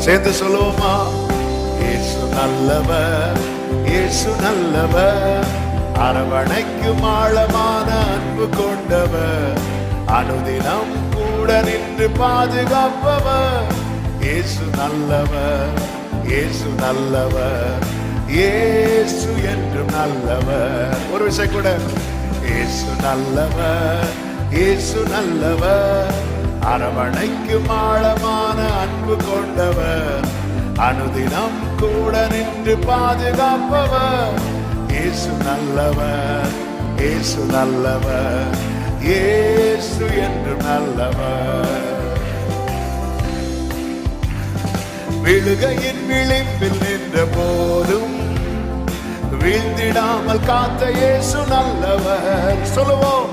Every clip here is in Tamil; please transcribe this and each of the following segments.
சேர்ந்து சொல்லுவோமா? இயேசு நல்லவர், இயேசு நல்லவர், அரவணைக்கும் ஆழமான அன்பு கொண்டவர், அனுதினம் கூட நின்று பாதுகாப்பவர். இயேசு நல்லவர், இயேசு நல்லவர், இயேசு என்றும் நல்லவர். ஒரு விஷயம் கூட, இயேசு நல்லவர், இயேசு நல்லவர், அரவணைக்கும் ஆழமான அன்பு கொண்டவர், அனுதினம் கூட நின்று பாதுகாப்பவர். இயேசு நல்லவர், இயேசு நல்லவர், இயேசு என்றும் நல்லவர். விழுகையின் விளிம்பில் நின்ற போதும் வீழ்ந்திடாமல் காத்த இயேசு நல்லவர். சொல்லுவோம்,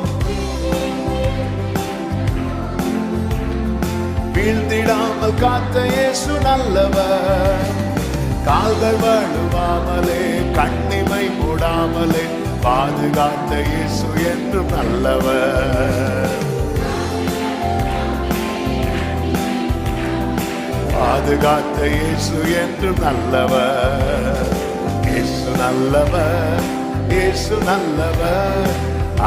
வீழ்ந்திடாமல் காத்த இயேசு நல்லவர். கால்கள் வழுவாமலே கண்ணிமை மூடாமலே பாதுகாத்த இயேசு என்றும் நல்லவர். பாதுகாத்த இயேசு என்றும் நல்லவர். இயேசு நல்லவர், இயேசு நல்லவர்,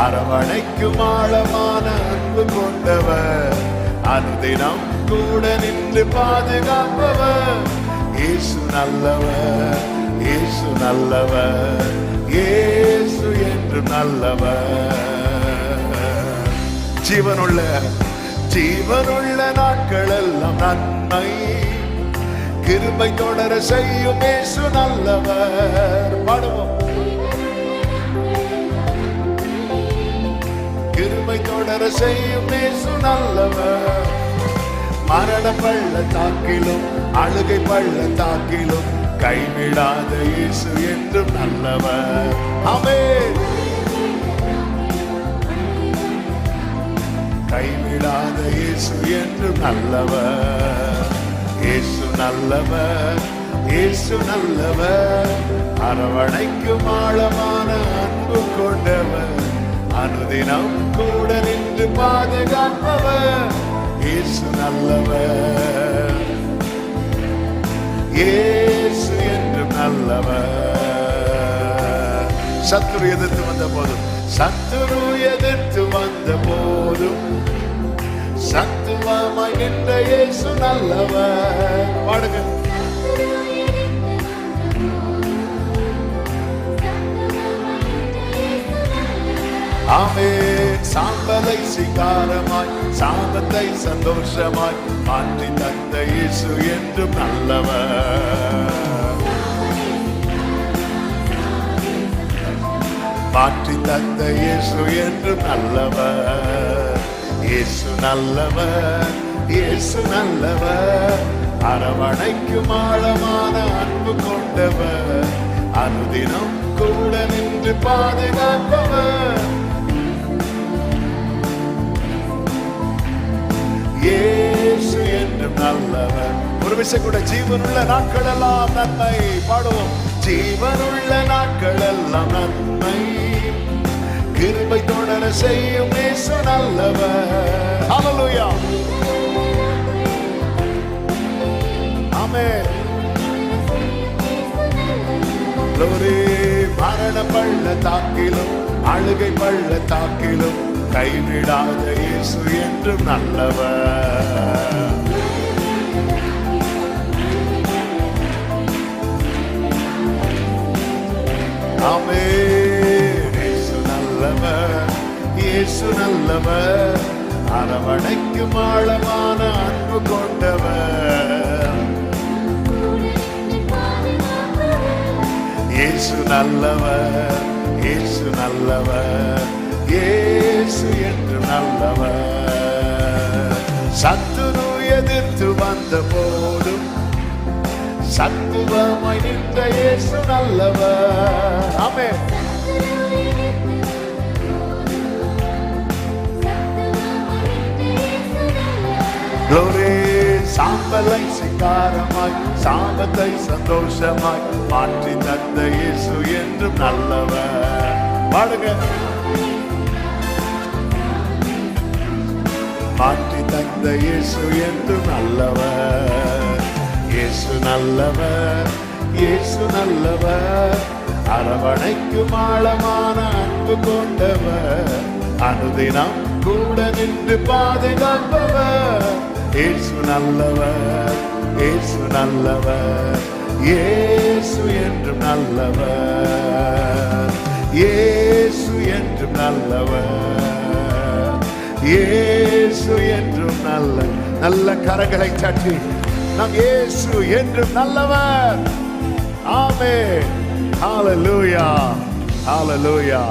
அரவணைக்கும் ஆழமான அன்பு கொண்டவர், அனுதினம் கூட நின்று பாதுகாப்பவர். இயேசு நல்லவர், இயேசு நல்லவர், இயேசு என்று நல்லவர். ஜீவனுள்ள ஜீவனுள்ள நாட்கள் எல்லாம் நன்மை கிருபை தொடர செய்யும் இயேசு நல்லவர். பாடுவோம், கிருபை தொடர செய்யும் இயேசு நல்லவர். மரண பள்ளத்தாக்கிலும் அழுகை பள்ளத்தாக்கிலும் கைவிடாத இயேசு என்றும் நல்லவர். ஆமென். கைவிடாத இயேசு என்றும் நல்லவர். இயேசு நல்லவர், இயேசு நல்லவர், அரவணைக்கும் ஆழமான அன்பு கொண்டவர், அனுதினம் கூட நின்று பாதுகாப்பவர். இயேசு நல்லவர், இயேசு என்றும் நல்லவர். சத்துரு எதிர்த்து வந்த போதும், சத்துரு எதிர்த்து வந்த போதும் சத்துவமாய் நின்ற இயேசு நல்லவர். பாடுங்க. ஆமென். சாம்பலை சிங்காரமாய் சாபத்தை சந்தோஷமாய் மாற்றி தந்த இயேசு என்றும் நல்லவர். மாற்றி தந்த இயேசு என்றும் நல்லவர். இயேசு நல்லவர், இயேசு நல்லவர், அரவணைக்கும் ஆழமான அன்பு கொண்டவர், அனுதினம் கூட நின்று பாதுகாப்பவர். இயேசு என்றும் நல்லவர். ஒரு விஷயம் கூட, ஜீவனுள்ள நாட்கள் எல்லாம் நன்மை. பாடுவோம், ஜீவனுள்ள நாட்கள் எல்லாம் நன்மை கிருபை தொடர செய்யும் இயேசு நல்லவர். ஹல்லேலூயா. ஆமென். glory. மரண பள்ளத்தாக்கிலும் அழுகை பள்ளத்தாக்கிலும் கைவிடாத இயேசு என்றும் நல்லவர். ஆமென். இயேசு நல்லவர், இயேசு நல்லவர், அரவணைக்கும் ஆழமான அன்பு கொண்டவர். இயேசு நல்லவர், இயேசு நல்லவர், இயேசு என்று நல்லவர். சத்துரு எதிர்த்து வந்த போதும் சத்துவமாய் நின்ற இயேசு நல்லவர். ஆமென். glory. சாம்பலை சிங்காரமாய் சாபத்தை சந்தோஷமாய் மாற்றி தந்த இயேசு என்றும் நல்லவர். பாடுங்க. மாற்றி தந்த இயேசு என்றும் நல்லவர். இயேசு நல்லவர், இயேசு நல்லவர், அரவணைக்கும் ஆழமான அன்பு கொண்டவர், அனுதினம் கூட நின்று பாதுகாப்பவர். இயேசு நல்லவர், இயேசு நல்லவர், இயேசு என்றும் நல்லவர், இயேசு என்றும் நல்லவர், இயேசு என்றும் நல்ல கரங்களை தட்டி நம் இயேசு என்றும் நல்லவர். ஆமென். ஹalleluya, ஹalleluya.